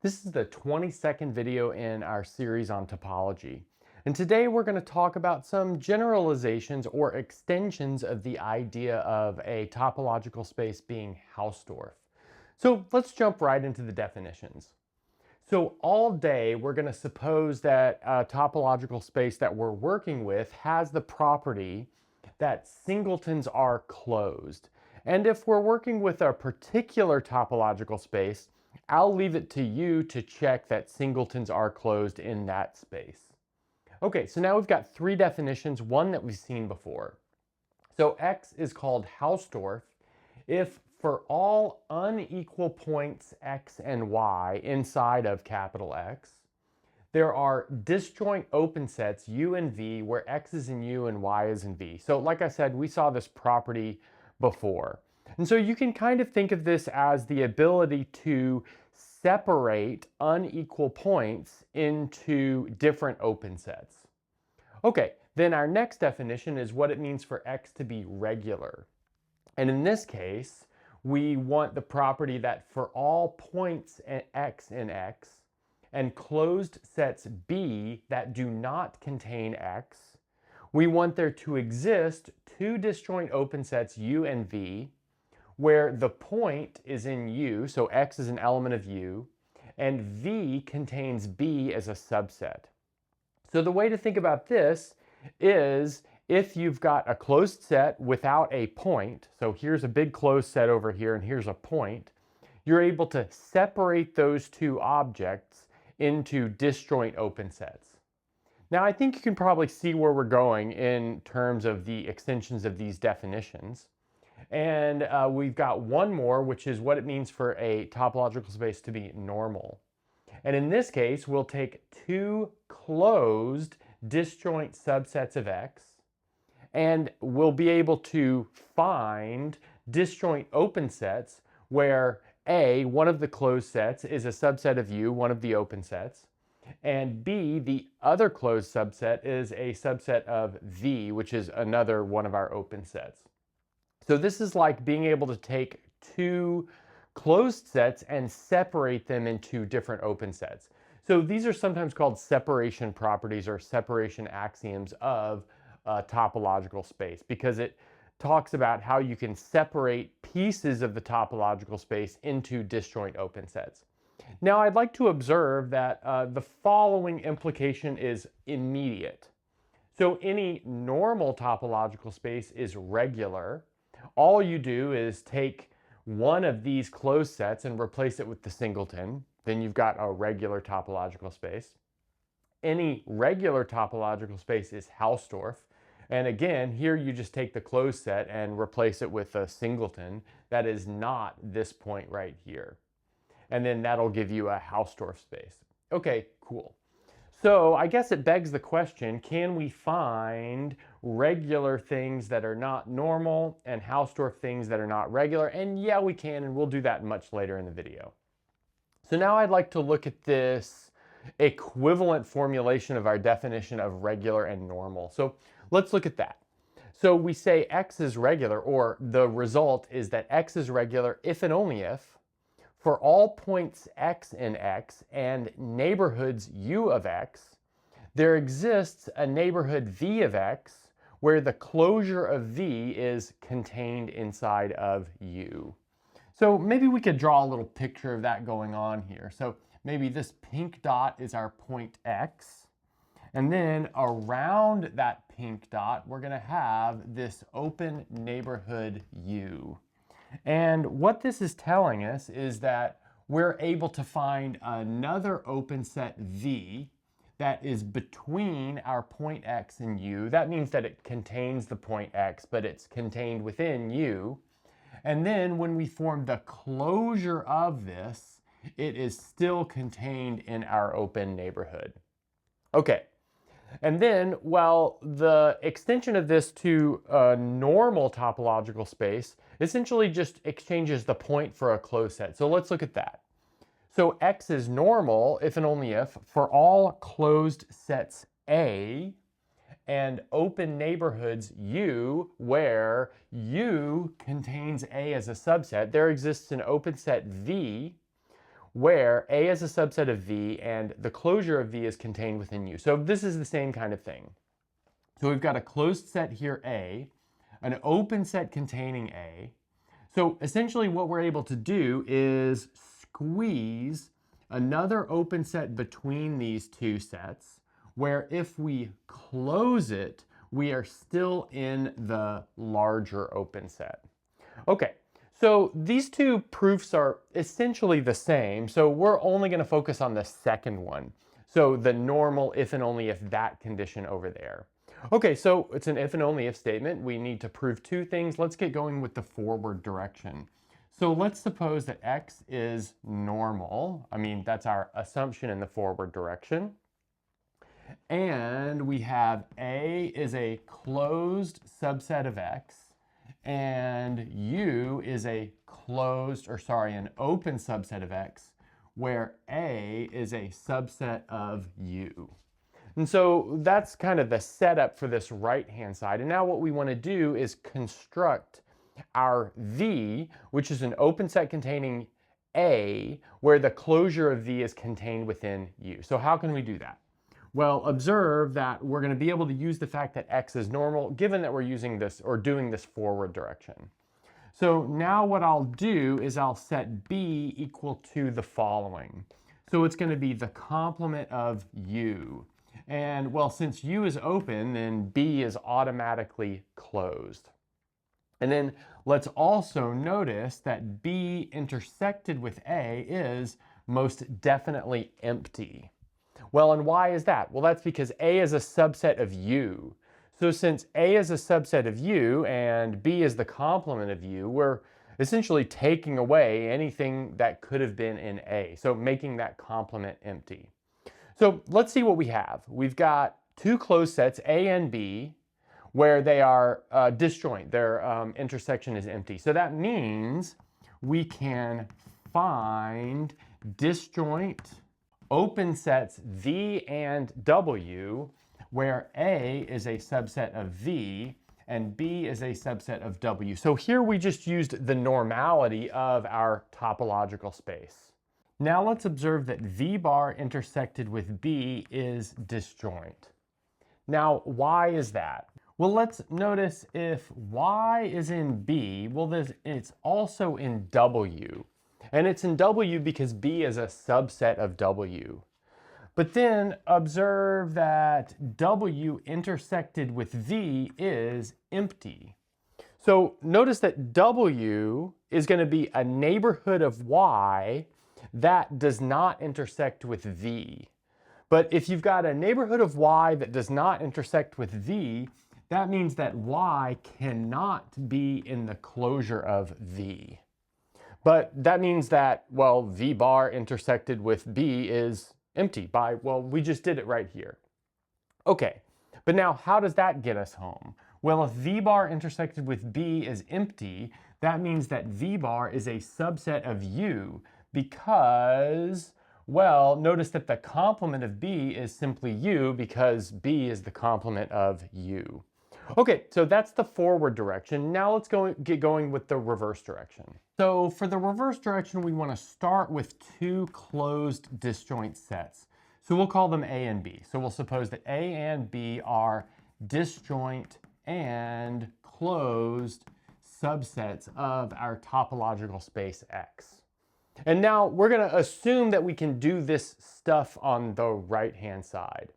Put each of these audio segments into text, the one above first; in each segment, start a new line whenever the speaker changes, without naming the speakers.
This is the 22nd video in our series on topology. And today we're going to talk about some generalizations or extensions of the idea of a topological space being Hausdorff. So let's jump right into the definitions. So all day we're going to suppose that a topological space that we're working with has the property that singletons are closed. And if we're working with a particular topological space, I'll leave it to you to check that singletons are closed in that space. Okay, so now we've got three definitions, one that we've seen before. So X is called Hausdorff if for all unequal points X and Y inside of capital X, there are disjoint open sets U and V where X is in U and Y is in V. So like I said, we saw this property before. And so you can kind of think of this as the ability to separate unequal points into different open sets. Okay, then our next definition is what it means for X to be regular. And in this case, we want the property that for all points X in X and closed sets B that do not contain X, we want there to exist two disjoint open sets U and V where the point is in U, so X is an element of U, and V contains B as a subset. So the way to think about this is if you've got a closed set without a point, so here's a big closed set over here and here's a point, you're able to separate those two objects into disjoint open sets. Now I think you can probably see where we're going in terms of the extensions of these definitions. And we've got one more, which is what it means for a topological space to be normal. And in this case, we'll take two closed disjoint subsets of X, and we'll be able to find disjoint open sets where A, one of the closed sets, is a subset of U, one of the open sets, and B, the other closed subset, is a subset of V, which is another one of our open sets. So this is like being able to take two closed sets and separate them into different open sets. So these are sometimes called separation properties or separation axioms of a topological space because it talks about how you can separate pieces of the topological space into disjoint open sets. Now I'd like to observe that the following implication is immediate. So any normal topological space is regular. All you do is take one of these closed sets and replace it with the singleton. Then you've got a regular topological space. Any regular topological space is Hausdorff. And again, here you just take the closed set and replace it with a singleton that is not this point right here. And then that'll give you a Hausdorff space. Okay, cool. So I guess it begs the question, can we find regular things that are not normal and Hausdorff things that are not regular? And yeah, we can, and we'll do that much later in the video. So now I'd like to look at this equivalent formulation of our definition of regular and normal. So let's look at that. So we say X is regular, or the result is that X is regular if and only if for all points X in X and neighborhoods U of X, there exists a neighborhood V of X where the closure of V is contained inside of U. So maybe we could draw a little picture of that going on here. So maybe this pink dot is our point X, and then around that pink dot, we're gonna have this open neighborhood U. And what this is telling us is that we're able to find another open set V that is between our point X and U. That means that it contains the point X, but it's contained within U. And then when we form the closure of this, it is still contained in our open neighborhood. Okay. And then, well, the extension of this to a normal topological space essentially just exchanges the point for a closed set. So let's look at that. So X is normal if and only if for all closed sets A and open neighborhoods U, where U contains A as a subset, there exists an open set V where A is a subset of V and the closure of V is contained within U. So this is the same kind of thing. So we've got a closed set here, A, an open set containing A. So essentially what we're able to do is squeeze another open set between these two sets, where if we close it, we are still in the larger open set. Okay, so these two proofs are essentially the same, so we're only going to focus on the second one. So the normal if and only if that condition over there. Okay, so it's an if and only if statement. We need to prove two things. Let's get going with the forward direction. So let's suppose that x is normal. I mean, that's our assumption in the forward direction. And we have A is a closed subset of x, and U is an open subset of x, where A is a subset of U. And so that's kind of the setup for this right-hand side. And now what we want to do is construct our V, which is an open set containing A, where the closure of V is contained within U. So how can we do that? Well, observe that we're going to be able to use the fact that x is normal, given that we're using this or doing this forward direction. So now what I'll do is I'll set B equal to the following. So it's going to be the complement of U. And well, since U is open, then B is automatically closed. And then let's also notice that B intersected with A is most definitely empty. Well, and why is that? Well, that's because A is a subset of U. So since A is a subset of U and B is the complement of U, we're essentially taking away anything that could have been in A, so making that complement empty. So let's see what we have. We've got two closed sets, A and B, where they are disjoint. Their intersection is empty. So that means we can find disjoint open sets V and W, where A is a subset of V and B is a subset of W. So here we just used the normality of our topological space. Now let's observe that V bar intersected with B is disjoint. Now, why is that? Well, let's notice if Y is in B, well, it's also in W. And it's in W because B is a subset of W. But then observe that W intersected with V is empty. So notice that W is going to be a neighborhood of Y that does not intersect with V. But if you've got a neighborhood of Y that does not intersect with V, that means that Y cannot be in the closure of V. But that means that, well, V bar intersected with B is empty well, we just did it right here. Okay, but now how does that get us home? Well, if V bar intersected with B is empty, that means that V bar is a subset of U because, well, notice that the complement of B is simply U because B is the complement of U. Okay, so that's the forward direction. Now let's get going with the reverse direction. So for the reverse direction, we want to start with two closed disjoint sets. So we'll call them A and B. So we'll suppose that A and B are disjoint and closed subsets of our topological space X. And now we're going to assume that we can do this stuff on the right-hand side.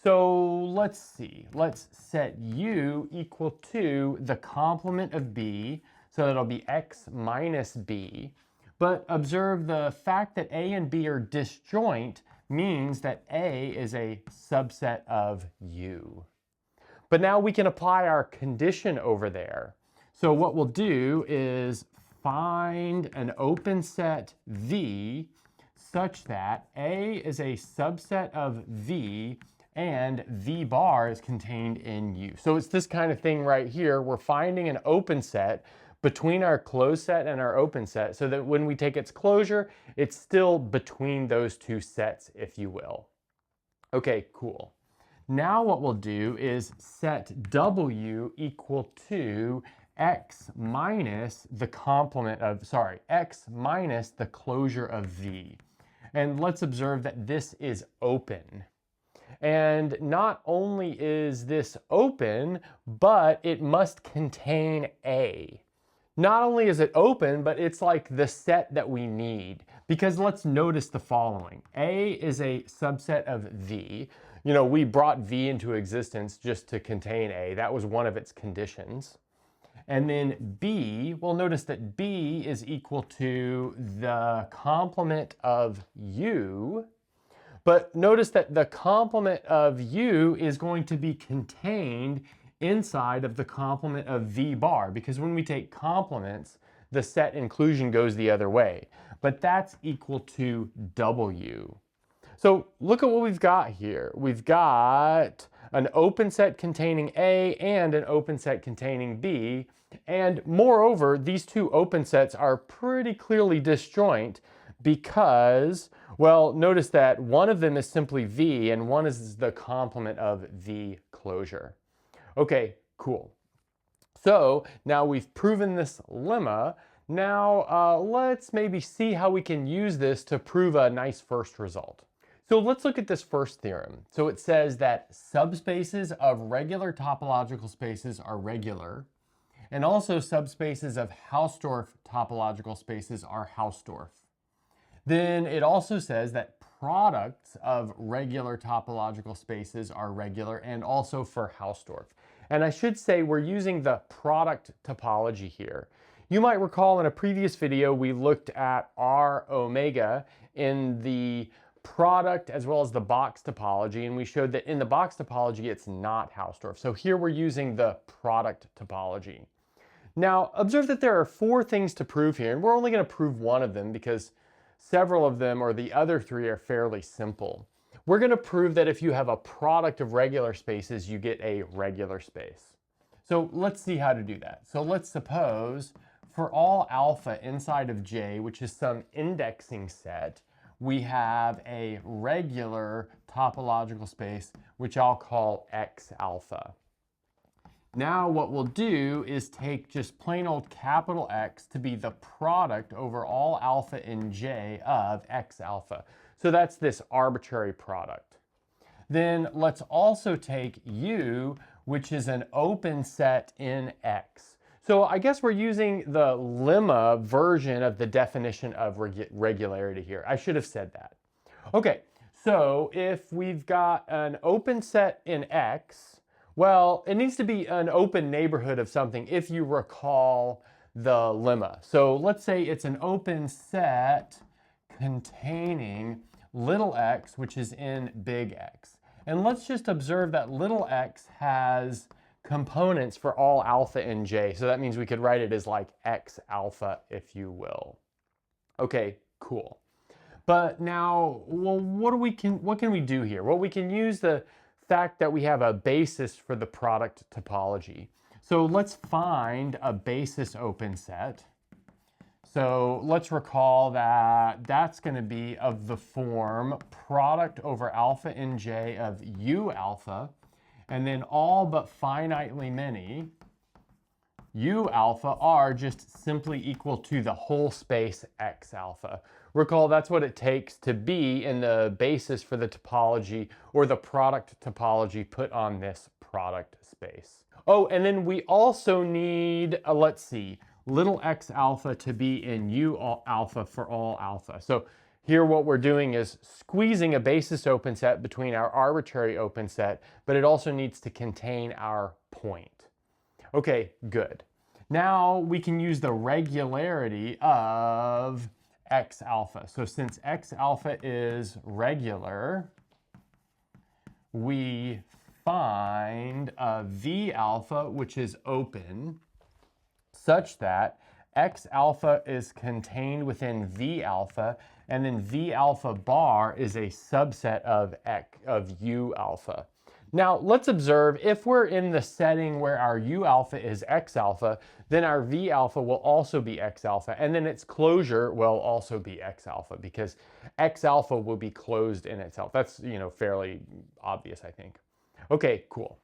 So let's see, let's set U equal to the complement of B, so that'll be X minus B. But observe the fact that A and B are disjoint means that A is a subset of U. But now we can apply our condition over there. So what we'll do is find an open set V such that A is a subset of V and V bar is contained in U. So it's this kind of thing right here. We're finding an open set between our closed set and our open set so that when we take its closure, it's still between those two sets, if you will. Okay, cool. Now what we'll do is set W equal to X minus the complement of, X minus the closure of V. And let's observe that this is open. And not only is this open, but it must contain A. Not only is it open, but it's like the set that we need. Because let's notice the following. A is a subset of V. You know, we brought V into existence just to contain A. That was one of its conditions. And then B, well, notice that B is equal to the complement of U. But notice that the complement of U is going to be contained inside of the complement of V bar, because when we take complements, the set inclusion goes the other way. But that's equal to W. So look at what we've got here. We've got an open set containing A and an open set containing B. And moreover, these two open sets are pretty clearly disjoint because, well, notice that one of them is simply V and one is the complement of V closure. Okay, cool. So now we've proven this lemma. Now let's maybe see how we can use this to prove a nice first result. So let's look at this first theorem. So it says that subspaces of regular topological spaces are regular, and also subspaces of Hausdorff topological spaces are Hausdorff. Then it also says that products of regular topological spaces are regular and also for Hausdorff. And I should say we're using the product topology here. You might recall in a previous video we looked at R omega in the product as well as the box topology, and we showed that in the box topology it's not Hausdorff. So here we're using the product topology. Now observe that there are 4 things to prove here, and we're only going to prove one of them because several of them, or the other 3, are fairly simple. We're going to prove that if you have a product of regular spaces, you get a regular space. So let's see how to do that. So let's suppose for all alpha inside of J, which is some indexing set, we have a regular topological space, which I'll call X alpha. Now what we'll do is take just plain old capital X to be the product over all alpha in J of X alpha. So that's this arbitrary product. Then let's also take U, which is an open set in X. So I guess we're using the lemma version of the definition of regularity here. I should have said that. Okay, so if we've got an open set in X, well, it needs to be an open neighborhood of something if you recall the lemma. So let's say it's an open set containing little x, which is in big X. And let's just observe that little x has components for all alpha in J. So that means we could write it as like X alpha, if you will. Okay, cool. But now, well, what can we do here? Well, we can use the fact that we have a basis for the product topology. So let's find a basis open set. So let's recall that that's going to be of the form product over alpha in J of U alpha, and then all but finitely many U alpha are just simply equal to the whole space X alpha. Recall that's what it takes to be in the basis for the topology or the product topology put on this product space. Oh, and then we also need, let's see, little x alpha to be in U alpha for all alpha. So here what we're doing is squeezing a basis open set between our arbitrary open set, but it also needs to contain our point. Okay, good. Now we can use the regularity of X alpha. So since X alpha is regular, we find a V alpha, which is open, such that X alpha is contained within V alpha, and then V alpha bar is a subset of U alpha. Now let's observe if we're in the setting where our U alpha is X alpha, then our V alpha will also be X alpha, and then its closure will also be X alpha because X alpha will be closed in itself. That's, fairly obvious, I think. Okay, cool.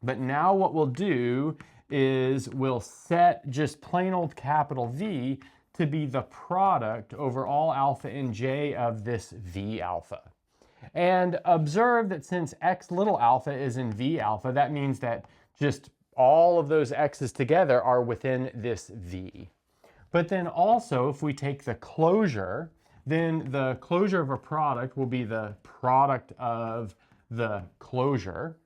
But now what we'll do is we'll set just plain old capital V to be the product over all alpha in J of this V alpha. And observe that since X little alpha is in V alpha, that means that just all of those X's together are within this V. But then also, if we take the closure, then the closure of a product will be the product of the closure.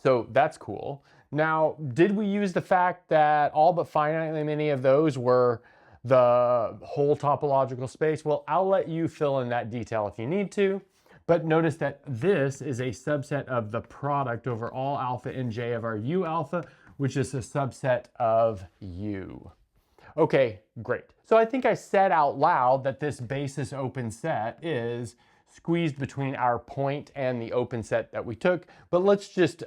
So that's cool. Now, did we use the fact that all but finitely many of those were the whole topological space? Well, I'll let you fill in that detail if you need to. But notice that this is a subset of the product over all alpha in J of our U alpha, which is a subset of U. Okay, great. So I think I said out loud that this basis open set is squeezed between our point and the open set that we took, but let's just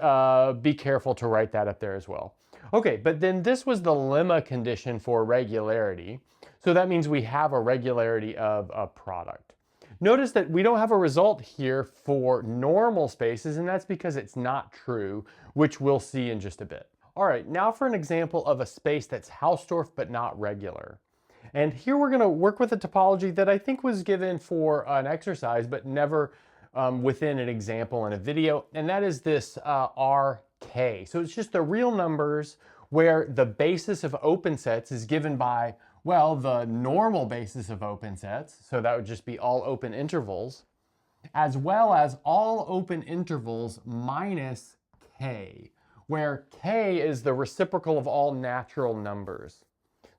be careful to write that up there as well. Okay, but then this was the lemma condition for regularity. So that means we have a regularity of a product. Notice that we don't have a result here for normal spaces, and that's because it's not true, which we'll see in just a bit. All right, now for an example of a space that's Hausdorff but not regular. And here we're going to work with a topology that I think was given for an exercise, but never within an example in a video, and that is this RK. So it's just the real numbers where the basis of open sets is given by, well, the normal basis of open sets, so that would just be all open intervals, as well as all open intervals minus K, where K is the reciprocal of all natural numbers.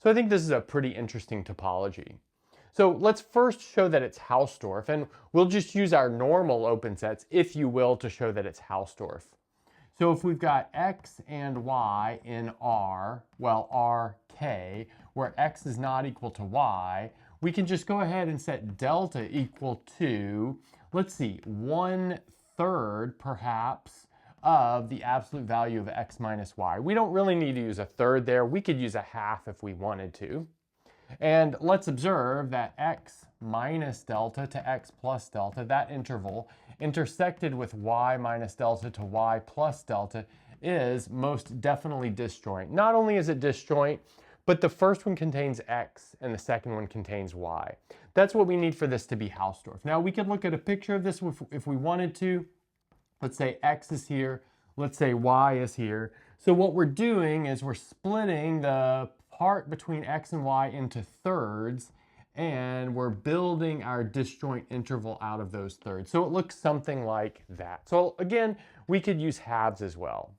So I think this is a pretty interesting topology. So let's first show that it's Hausdorff, and we'll just use our normal open sets, if you will, to show that it's Hausdorff. So if we've got X and Y in R, well, RK, where X is not equal to Y, we can just go ahead and set delta equal to, let's see, 1/3 perhaps of the absolute value of X minus Y. We don't really need to use a third there. We could use a half if we wanted to. And let's observe that X minus delta to X plus delta, that interval, intersected with Y minus delta to Y plus delta, is most definitely disjoint. Not only is it disjoint, but the first one contains X and the second one contains Y. That's what we need for this to be Hausdorff. Now we could look at a picture of this if we wanted to. Let's say X is here, let's say Y is here. So what we're doing is we're splitting the part between X and Y into thirds, and we're building our disjoint interval out of those thirds. So it looks something like that. So again, we could use halves as well.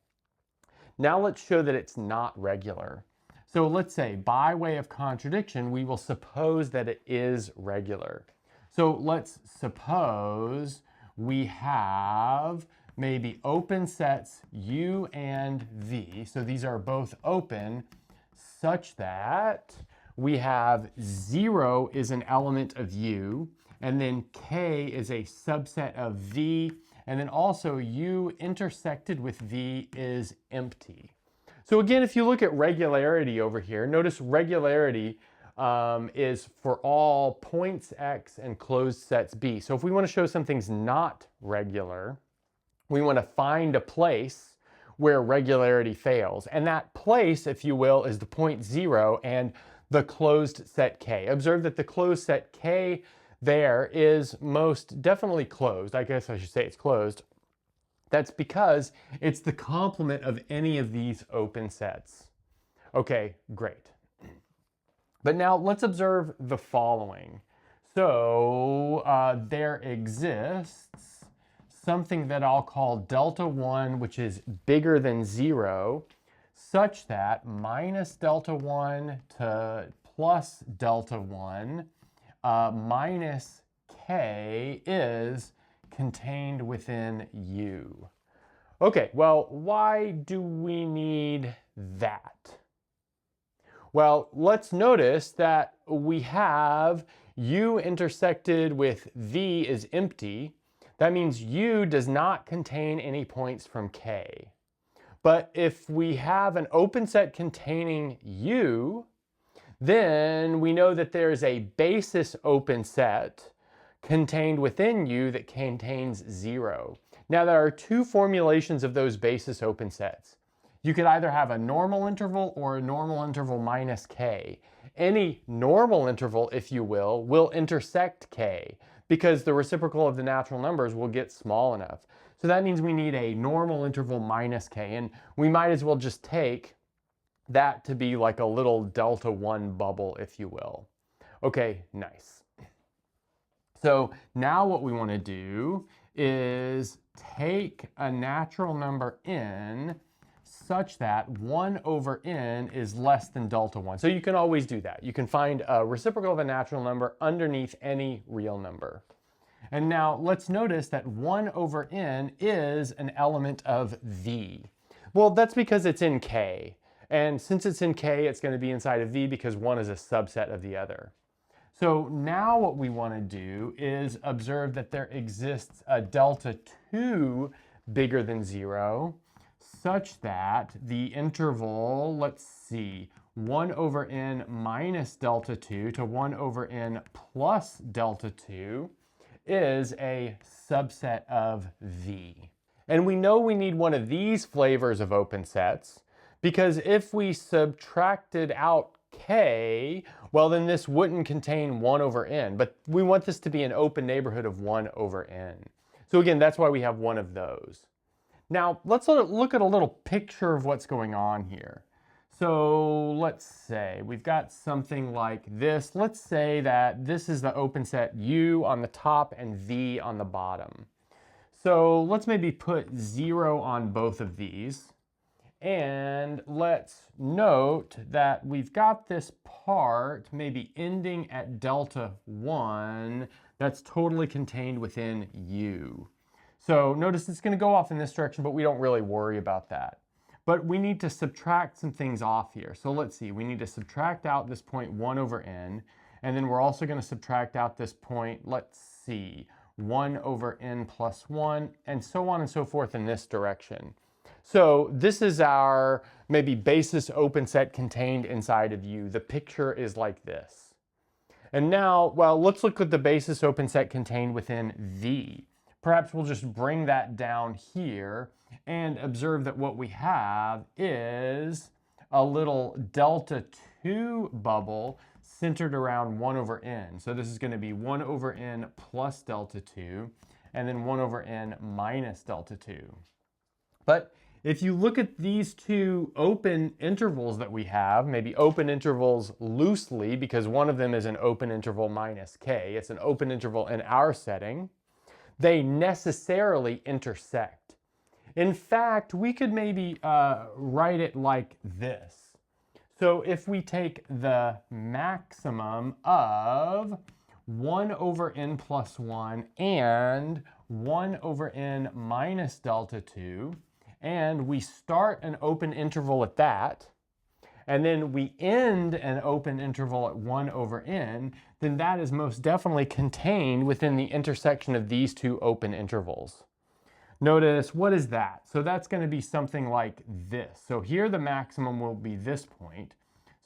Now let's show that it's not regular. So let's say by way of contradiction, we will suppose that it is regular. So let's suppose we have maybe open sets U and V. So these are both open such that we have 0 is an element of U, and then K is a subset of V, and then also U intersected with V is empty. So again, if you look at regularity over here, notice regularity is for all points X and closed sets B. So if we want to show something's not regular, we want to find a place where regularity fails. And that place, if you will, is the point 0 and the closed set K. Observe that the closed set K there is most definitely closed. I guess I should say it's closed. That's because it's the complement of any of these open sets. Okay, great. But now let's observe the following. So there exists something that I'll call delta 1, which is bigger than 0, such that minus delta 1 to plus delta 1 minus K is contained within U. Okay, well, why do we need that? Well, let's notice that we have U intersected with V is empty. That means U does not contain any points from K. But if we have an open set containing U, then we know that there is a basis open set contained within U that contains 0. Now there are two formulations of those basis open sets. You could either have a normal interval or a normal interval minus K. any normal interval, if you will intersect K, because the reciprocal of the natural numbers will get small enough. So that means we need a normal interval minus K, and we might as well just take that to be like a little delta 1 bubble, if you will. Okay, nice. So now what we want to do is take a natural number n such that 1 over n is less than delta 1. So you can always do that. You can find a reciprocal of a natural number underneath any real number. And now let's notice that 1 over n is an element of V. Well, that's because it's in K. And since it's in K, it's going to be inside of V because 1 is a subset of the other. So now what we want to do is observe that there exists a delta 2 bigger than 0, such that the interval, let's see, 1 over n minus delta 2 to 1 over n plus delta 2 is a subset of V. And we know we need one of these flavors of open sets, because if we subtracted out K, well then this wouldn't contain 1 over n, but we want this to be an open neighborhood of 1 over n. So again, that's why we have one of those. Now let's look at a little picture of what's going on here. So let's say we've got something like this. Let's say that this is the open set U on the top and V on the bottom. So let's maybe put 0 on both of these. And let's note that we've got this part maybe ending at delta 1 that's totally contained within U. So notice it's going to go off in this direction, but we don't really worry about that. But we need to subtract some things off here. So let's see, we need to subtract out this point 1 over n, and then we're also going to subtract out this point, let's see, 1 over n plus 1, and so on and so forth in this direction. So this is our maybe basis open set contained inside of U. The picture is like this. And now, well, let's look at the basis open set contained within V. Perhaps we'll just bring that down here and observe that what we have is a little delta 2 bubble centered around 1 over n. So this is going to be 1 over n plus delta 2, and then 1 over n minus delta 2. But if you look at these two open intervals that we have, maybe open intervals loosely, because one of them is an open interval minus K, it's an open interval in our setting, they necessarily intersect. In fact, we could maybe write it like this. So if we take the maximum of 1 over n plus 1 and 1 over n minus delta 2, and we start an open interval at that, and then we end an open interval at 1 over n, then that is most definitely contained within the intersection of these two open intervals. Notice, what is that? So that's going to be something like this. So here the maximum will be this point.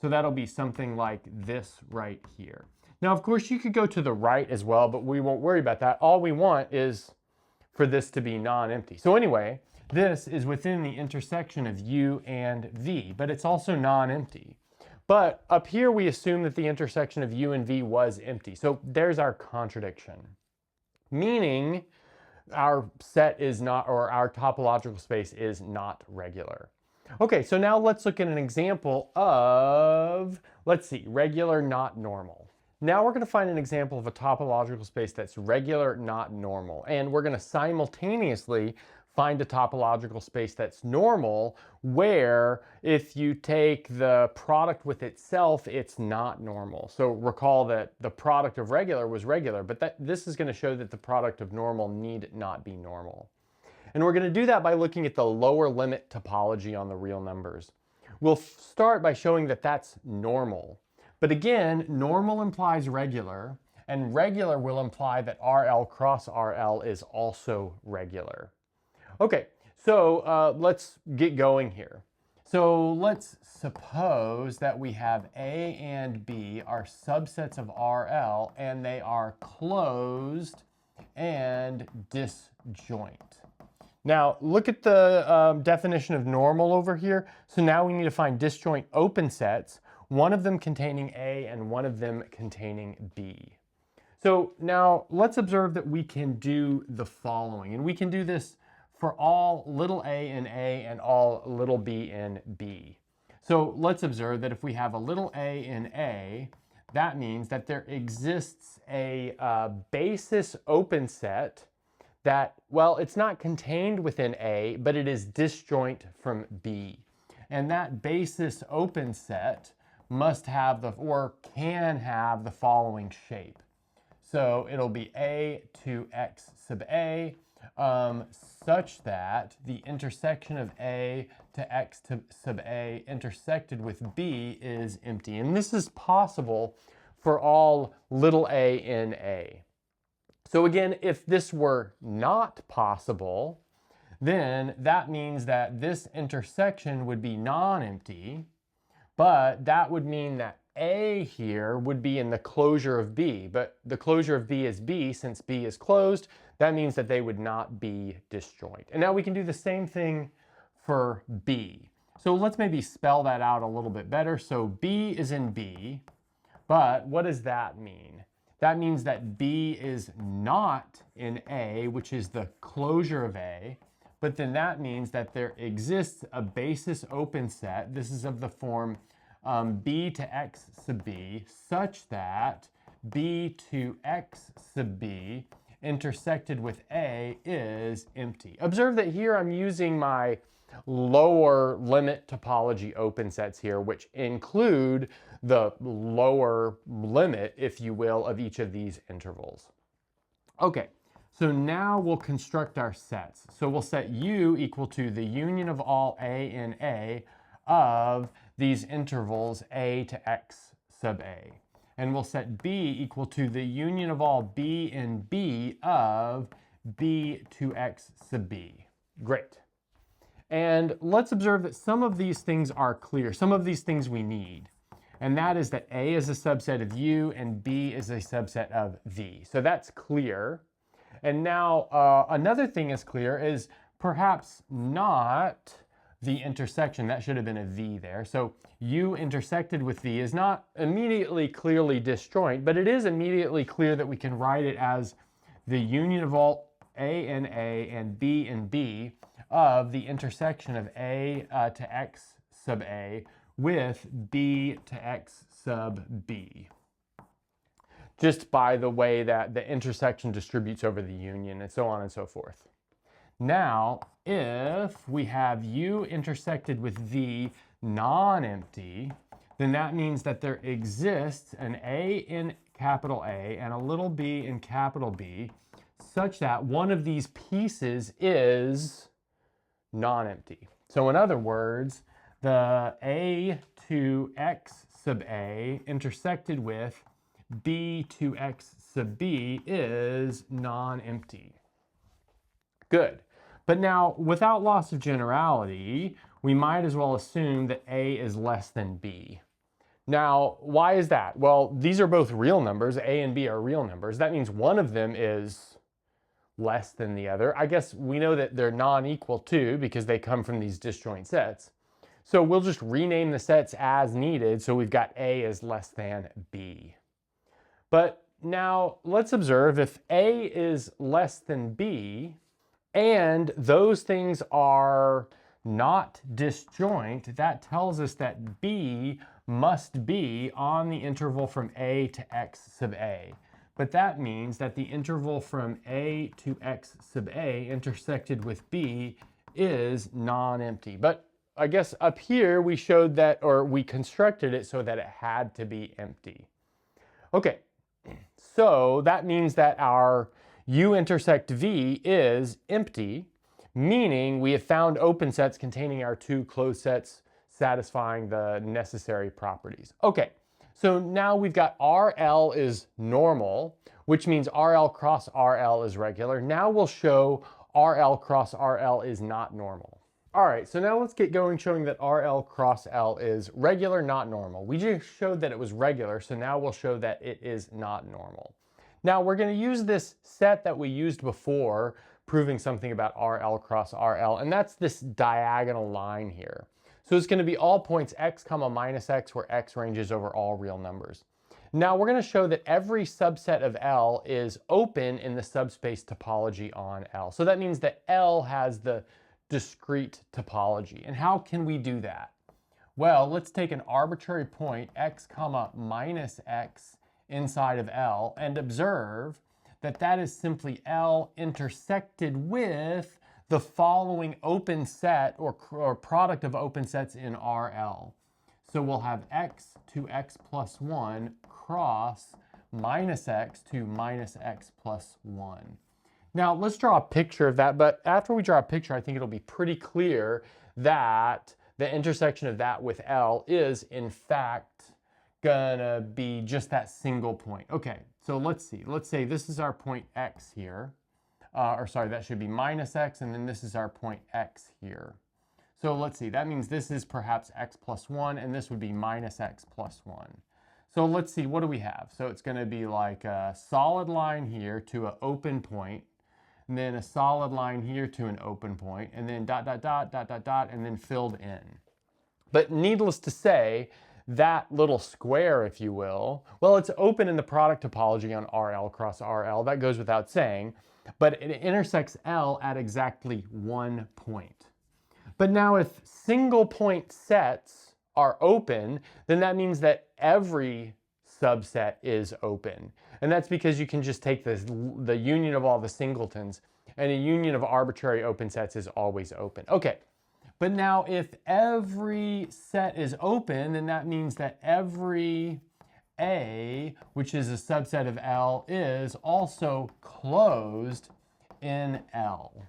So that'll be something like this right here. Now, of course, you could go to the right as well, but we won't worry about that. All we want is for this to be non-empty. So anyway, this is within the intersection of U and V, but it's also non-empty. But up here, we assume that the intersection of U and V was empty. So there's our contradiction, meaning our set is not, or our topological space is not regular. Okay, so now let's look at an example of, let's see, regular, not normal. Now we're going to find an example of a topological space that's regular, not normal. And we're going to simultaneously find a topological space that's normal, where if you take the product with itself, it's not normal. So recall that the product of regular was regular, but this is going to show that the product of normal need not be normal. And we're going to do that by looking at the lower limit topology on the real numbers. We'll start by showing that that's normal. But again, normal implies regular, and regular will imply that RL cross RL is also regular. Okay, so let's get going here. So let's suppose that we have A and B are subsets of RL, and they are closed and disjoint. Now, look at the definition of normal over here. So now we need to find disjoint open sets one of them containing A and one of them containing B. So now let's observe that we can do the following, and we can do this for all little a in A and all little b in B. So let's observe that if we have a little a in A, that means that there exists a basis open set that, well, it's not contained within A, but it is disjoint from B. And that basis open set must have or can have the following shape. So it'll be A to X sub A, such that the intersection of A to X sub A intersected with B is empty. And this is possible for all little a in A. So again, if this were not possible, then that means that this intersection would be non-empty, but that would mean that A here would be in the closure of B, but the closure of B is B. Since B is closed, that means that they would not be disjoint. And now we can do the same thing for B. So let's maybe spell that out a little bit better. So B is in B, but what does that mean? That means that B is not in A, which is the closure of A, but then that means that there exists a basis open set. This is of the form B to X sub B, such that B to X sub B intersected with A is empty. Observe that here I'm using my lower limit topology open sets here, which include the lower limit, if you will, of each of these intervals. Okay, so now we'll construct our sets. So we'll set U equal to the union of all A in A of these intervals A to X sub A. And we'll set B equal to the union of all B in B of B to X sub B. Great. And let's observe that some of these things are clear. Some of these things we need. And that is that A is a subset of U and B is a subset of V. So that's clear. And now another thing is clear is perhaps not the intersection. That should have been a V there. So U intersected with V is not immediately clearly disjoint, but it is immediately clear that we can write it as the union of all A in A and B in B of the intersection of A to X sub A with B to X sub B. Just by the way that the intersection distributes over the union and so on and so forth. Now, if we have U intersected with V non-empty, then that means that there exists an A in capital A and a little b in capital B, such that one of these pieces is non-empty. So in other words, the A to X sub A intersected with B to X sub B is non-empty. Good. But now, without loss of generality, we might as well assume that A is less than B. Now, why is that? Well, these are both real numbers. A and B are real numbers. That means one of them is less than the other. I guess we know that they're non-equal too because they come from these disjoint sets. So we'll just rename the sets as needed. So we've got A is less than B. But now let's observe if A is less than B, and those things are not disjoint, that tells us that B must be on the interval from A to X sub A. But that means that the interval from A to X sub A intersected with B is non-empty. But I guess up here we showed that, or we constructed it so that it had to be empty. Okay, so that means that our U intersect V is empty, meaning we have found open sets containing our two closed sets satisfying the necessary properties. Okay, so now we've got RL is normal, which means RL cross RL is regular. Now we'll show RL cross RL is not normal. All right, so now let's get going showing that RL cross L is regular, not normal. We just showed that it was regular, so now we'll show that it is not normal. Now we're going to use this set that we used before, proving something about RL cross RL, and that's this diagonal line here. So it's going to be all points x comma minus x where x ranges over all real numbers. Now we're going to show that every subset of L is open in the subspace topology on L. So that means that L has the discrete topology. And how can we do that? Well, let's take an arbitrary point x comma minus x inside of L and observe that that is simply L intersected with the following open set or product of open sets in RL. So we'll have x to x plus 1 cross minus x to minus x plus 1. Now let's draw a picture of that, but after we draw a picture, I think it'll be pretty clear that the intersection of that with L is in fact gonna be just that single point. Okay, so let's see. Let's say this is our point x here. That should be minus x, and then this is our point x here. So let's see, that means this is perhaps x plus 1, and this would be minus x plus 1. So let's see, what do we have? So it's going to be like a solid line here to an open point, and then a solid line here to an open point, and then dot, dot, dot, dot, dot, dot, and then filled in. But needless to say, that little square, if you will, well, it's open in the product topology on RL cross RL. That goes without saying, but it intersects L at exactly 1 point. But now if single point sets are open, then that means that every subset is open. And that's because you can just take the union of all the singletons, and a union of arbitrary open sets is always open. Okay, but now if every set is open, then that means that every A, which is a subset of L, is also closed in L.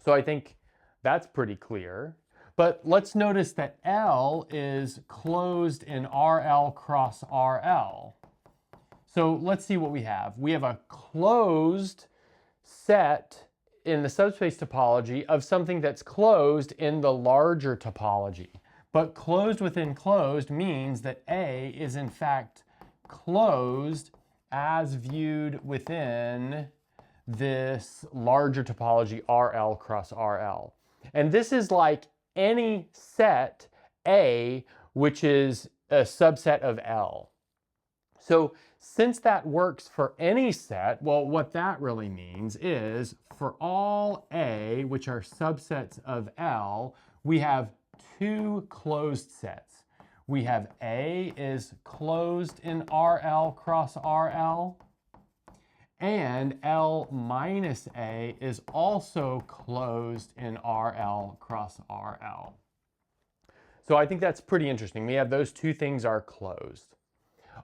So I think that's pretty clear. But let's notice that L is closed in RL cross RL. So let's see what we have. We have a closed set in the subspace topology of something that's closed in the larger topology. But closed within closed means that A is in fact closed as viewed within this larger topology RL cross RL. And this is like any set A, which is a subset of L. So since that works for any set, well, what that really means is for all A, which are subsets of L, we have two closed sets. We have A is closed in RL cross RL, and L minus A is also closed in RL cross RL. So I think that's pretty interesting. We have those two things are closed.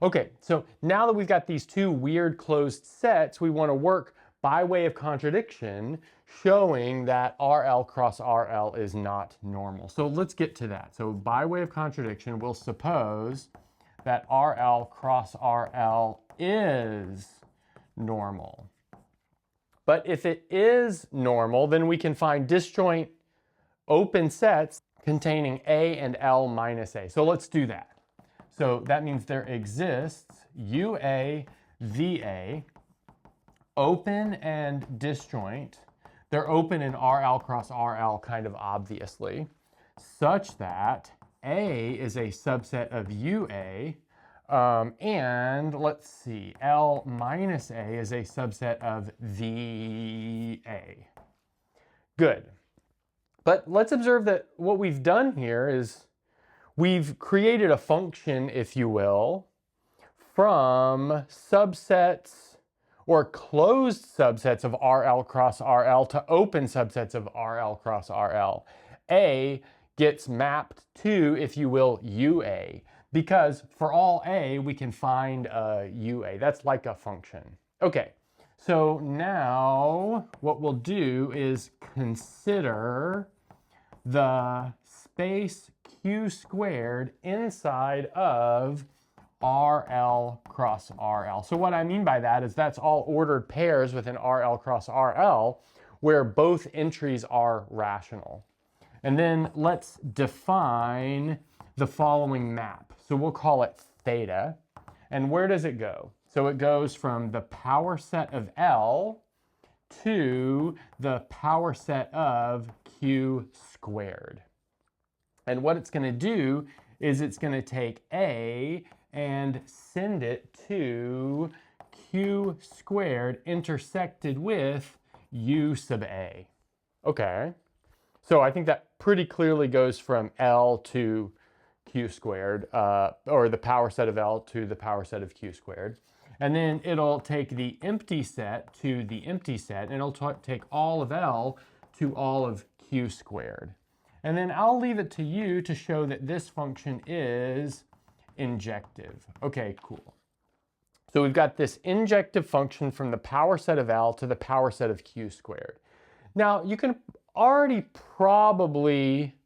Okay, so now that we've got these two weird closed sets, we want to work by way of contradiction, showing that RL cross RL is not normal. So let's get to that. So by way of contradiction, we'll suppose that RL cross RL is normal. But if it is normal, then we can find disjoint open sets containing A and L minus A. So let's do that. So that means there exists UA, VA, open and disjoint. They're open in RL cross RL kind of obviously, such that A is a subset of UA, and let's see, L minus A is a subset of VA. Good. But let's observe that what we've done here is we've created a function, if you will, from subsets or closed subsets of RL cross RL to open subsets of RL cross RL. A gets mapped to, if you will, UA, because for all A, we can find a UA. That's like a function. Okay, so now what we'll do is consider the space Q squared inside of RL cross RL. So what I mean by that is that's all ordered pairs within RL cross RL where both entries are rational. And then let's define the following map. So we'll call it theta. And where does it go? So it goes from the power set of L to the power set of Q squared. And what it's going to do is it's going to take A and send it to Q squared intersected with U sub A. Okay, so I think that pretty clearly goes from L to Q squared, or the power set of L to the power set of Q squared. And then it'll take the empty set to the empty set, and it'll take all of L to all of Q squared. And then I'll leave it to you to show that this function is injective. Okay, cool. So we've got this injective function from the power set of L to the power set of Q squared. Now, you can already probably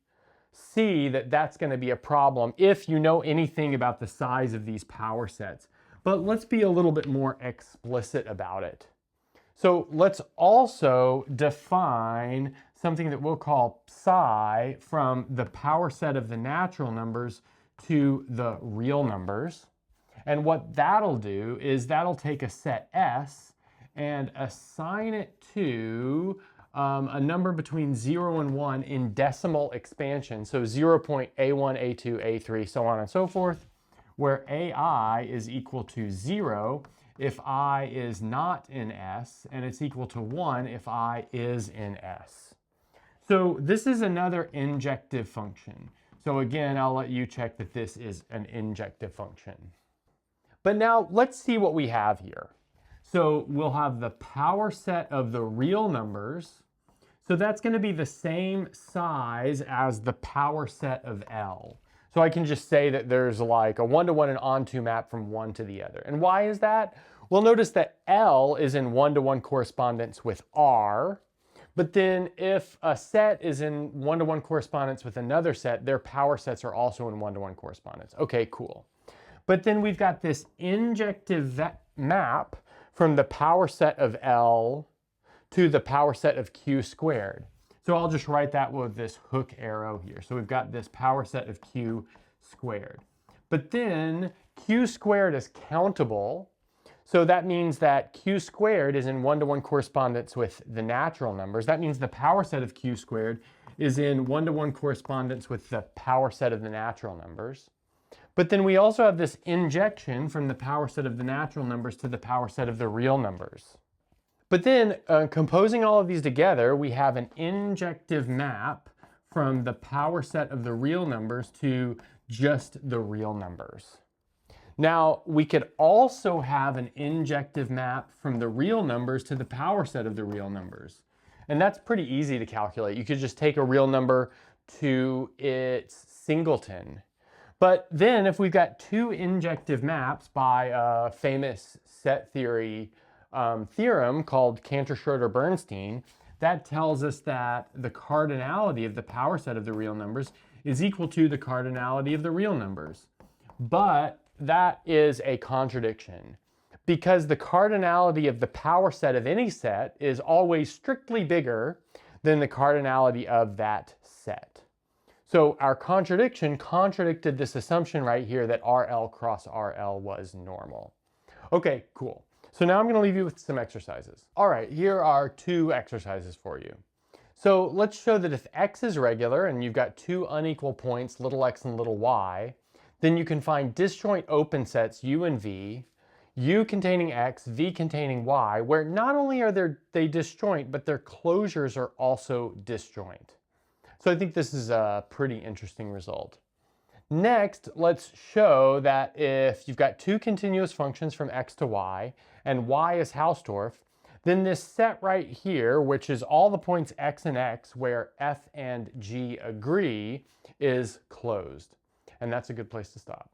see that that's going to be a problem if you know anything about the size of these power sets. But let's be a little bit more explicit about it. So let's also define something that we'll call psi from the power set of the natural numbers to the real numbers. And what that'll do is that'll take a set S and assign it to a number between 0 and 1 in decimal expansion. So 0.A1, A2, A3, so on and so forth, where AI is equal to 0 if I is not in S, and it's equal to 1 if I is in S. So this is another injective function. So again, I'll let you check that this is an injective function. But now let's see what we have here. So we'll have the power set of the real numbers. So that's going to be the same size as the power set of L. So I can just say that there's like a one-to-one and onto map from one to the other. And why is that? Well, notice that L is in one-to-one correspondence with R. But then if a set is in one-to-one correspondence with another set, their power sets are also in one-to-one correspondence. Okay, cool. But then we've got this injective map from the power set of L to the power set of Q squared. So I'll just write that with this hook arrow here. So we've got this power set of Q squared. But then Q squared is countable. So that means that Q squared is in one-to-one correspondence with the natural numbers. That means the power set of Q squared is in one-to-one correspondence with the power set of the natural numbers. But then we also have this injection from the power set of the natural numbers to the power set of the real numbers. But then composing all of these together, we have an injective map from the power set of the real numbers to just the real numbers. Now, we could also have an injective map from the real numbers to the power set of the real numbers. And that's pretty easy to calculate. You could just take a real number to its singleton. But then if we've got two injective maps by a famous set theory theorem called Cantor-Schroeder-Bernstein, that tells us that the cardinality of the power set of the real numbers is equal to the cardinality of the real numbers. But that is a contradiction, because the cardinality of the power set of any set is always strictly bigger than the cardinality of that set. So our contradiction contradicted this assumption right here that RL cross RL was normal. Okay, cool. So now I'm going to leave you with some exercises. All right, here are two exercises for you. So let's show that if x is regular and you've got two unequal points, little x and little y, then you can find disjoint open sets U and V, U containing x, V containing y, where not only are they disjoint, but their closures are also disjoint. So I think this is a pretty interesting result. Next, let's show that if you've got two continuous functions from x to y, and y is Hausdorff, then this set right here, which is all the points x and x, where f and g agree, is closed. And that's a good place to stop.